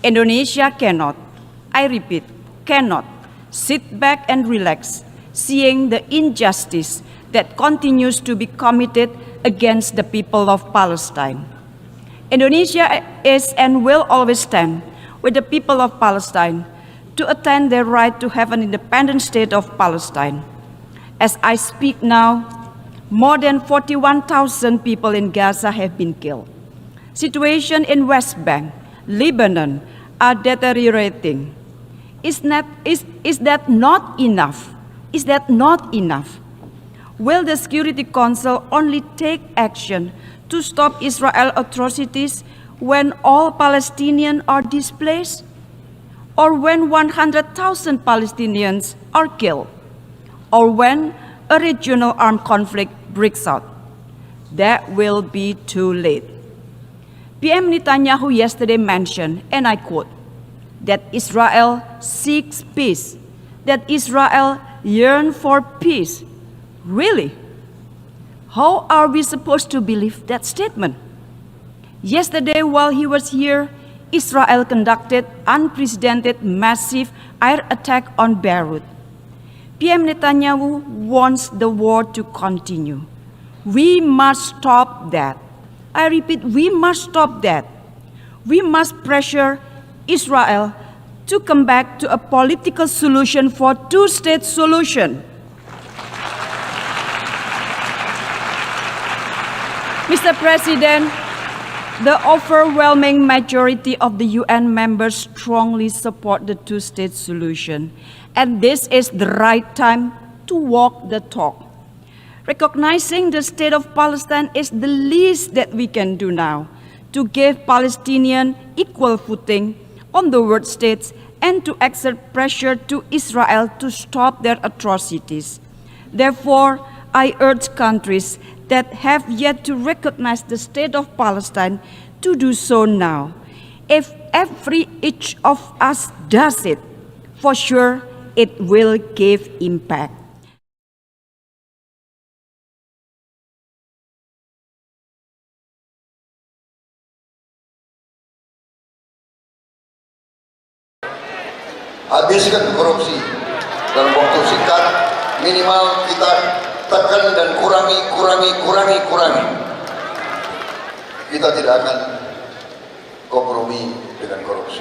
Indonesia cannot, I repeat, cannot sit back and relax, seeing the injustice that continues to be committed against the people of Palestine. Indonesia is and will always stand with the people of Palestine to attain their right to have an independent state of Palestine. As I speak now, more than 41,000 people in Gaza have been killed. Situation in West Bank, Lebanon are deteriorating. Is that not enough? Is that not enough? Will the Security Council only take action to stop Israel atrocities when all Palestinians are displaced? Or when 100,000 Palestinians are killed? Or when a regional armed conflict breaks out? That will be too late. PM Netanyahu yesterday mentioned, and I quote, that Israel seeks peace, that Israel yearns for peace. Really? How are we supposed to believe that statement? Yesterday, while he was here, Israel conducted unprecedented massive air attack on Beirut. PM Netanyahu wants the war to continue. We must stop that. I repeat, we must stop that. We must pressure Israel to come back to a political solution for two-state solution. Mr. President, the overwhelming majority of the UN members strongly support the two-state solution, and this is the right time to walk the talk. Recognizing the state of Palestine is the least that we can do now to give Palestinians equal footing on the world stage and to exert pressure to Israel to stop their atrocities. Therefore, I urge countries that have yet to recognize the state of Palestine to do so now. If each of us does it, for sure it will give impact. Habiskan korupsi dalam waktu singkat, minimal kita tekan dan kurangi. Kita tidak akan kompromi dengan korupsi.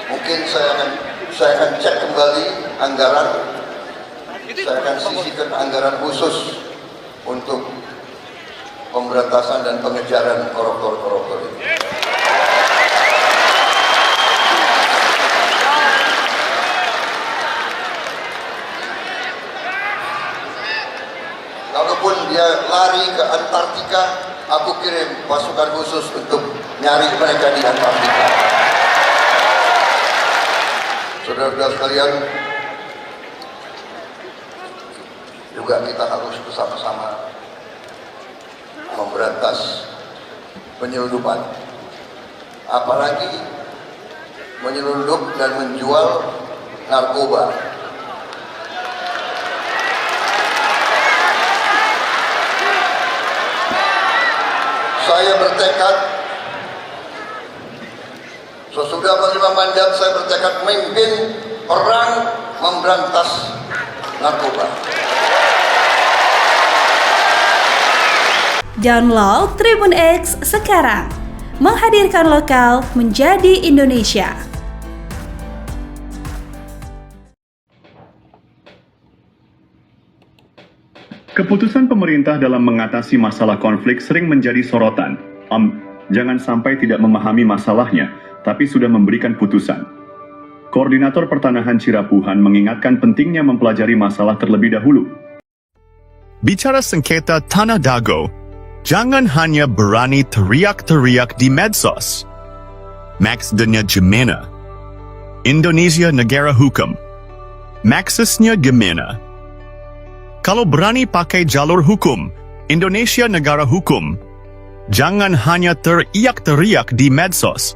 Mungkin saya akan cek kembali anggaran. Saya akan sisihkan anggaran khusus untuk pemberantasan dan pengejaran koruptor itu. Kalaupun dia lari ke Antartika, aku kirim pasukan khusus untuk nyari mereka di Antartika. Saudara-saudara sekalian, juga kita harus bersama-sama memberantas penyelundupan, apalagi menyelundup dan menjual narkoba. Saya bertekad, sesudah menerima mandat, saya bertekad memimpin perang memberantas narkoba. Download Tribun X sekarang, menghadirkan lokal menjadi Indonesia. Keputusan pemerintah dalam mengatasi masalah konflik sering menjadi sorotan. Jangan sampai tidak memahami masalahnya, tapi sudah memberikan putusan. Koordinator Pertanahan Cirapuhan mengingatkan pentingnya mempelajari masalah terlebih dahulu. Bicara sengketa Tanah Dago, jangan hanya berani teriak-teriak di medsos. Maksudnya gimana? Indonesia negara hukum. Maksudnya gimana? Kalau berani pakai jalur hukum, Indonesia negara hukum, jangan hanya teriak-teriak di medsos.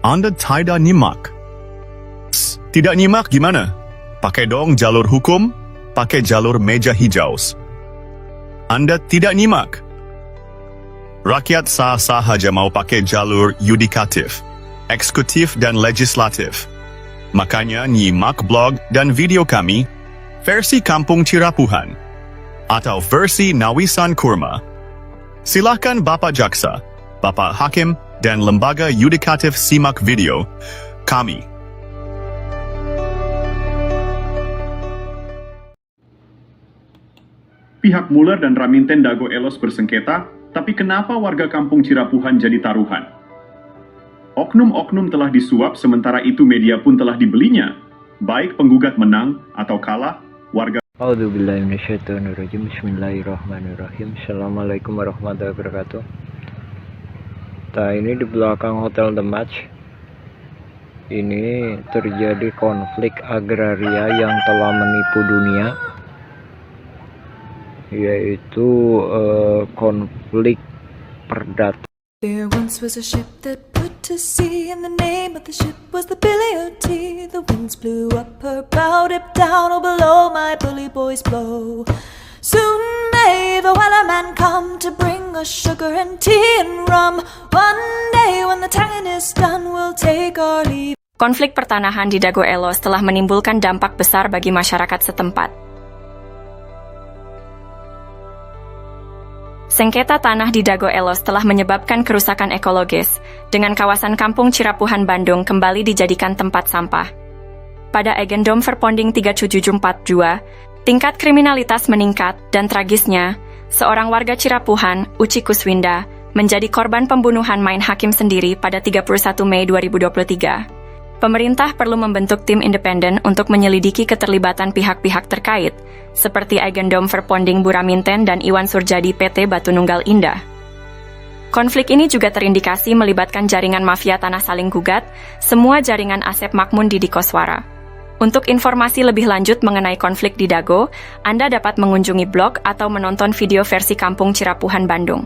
Anda tidak nyimak. Tidak nyimak gimana? Pakai dong jalur hukum, pakai jalur meja hijau. Anda tidak nyimak. Rakyat sah-sah saja mau pakai jalur yudikatif, eksekutif dan legislatif. Makanya nyimak blog dan video kami, versi Kampung Cirapuhan, atau versi Nawisan Kurma. Silakan Bapak Jaksa, Bapak Hakim, dan Lembaga Yudikatif simak video kami. Pihak Muller dan Raminten Dago Elos bersengketa, tapi kenapa warga Kampung Cirapuhan jadi taruhan? Oknum-oknum telah disuap, sementara itu media pun telah dibelinya. Baik penggugat menang atau kalah, warga... A'udzubillahi minasyaitonirrajim. Bismillahirrahmanirrahim. Assalamualaikum warahmatullahi wabarakatuh. Ini di belakang Hotel The Match. Ini terjadi konflik agraria yang telah menipu dunia, yaitu konflik perdata. There once was a ship that put to sea, and the name of the ship was the Billy O.T. The winds blew up her bow, dipped down, oh below my bully boys blow. Soon may the wellerman come to bring us sugar and tea and rum. One day when the tonguing is done, we'll take our leave. Konflik pertanahan di Dago Elos telah menimbulkan dampak besar bagi masyarakat setempat. Sengketa tanah di Dago Elos telah menyebabkan kerusakan ekologis, dengan kawasan Kampung Cirapuhan Bandung kembali dijadikan tempat sampah. Pada Agendom Verponding 3742, tingkat kriminalitas meningkat dan tragisnya, seorang warga Cirapuhan, Uci Kuswinda, menjadi korban pembunuhan main hakim sendiri pada 31 Mei 2023. Pemerintah perlu membentuk tim independen untuk menyelidiki keterlibatan pihak-pihak terkait, seperti Agendom Verponding Buraminten dan Iwan Surjadi PT Batu Nunggal Indah. Konflik ini juga terindikasi melibatkan jaringan mafia tanah saling gugat, semua jaringan Asep Makmun di Koswara. Untuk informasi lebih lanjut mengenai konflik di Dago, Anda dapat mengunjungi blog atau menonton video versi Kampung Cirapuhan Bandung.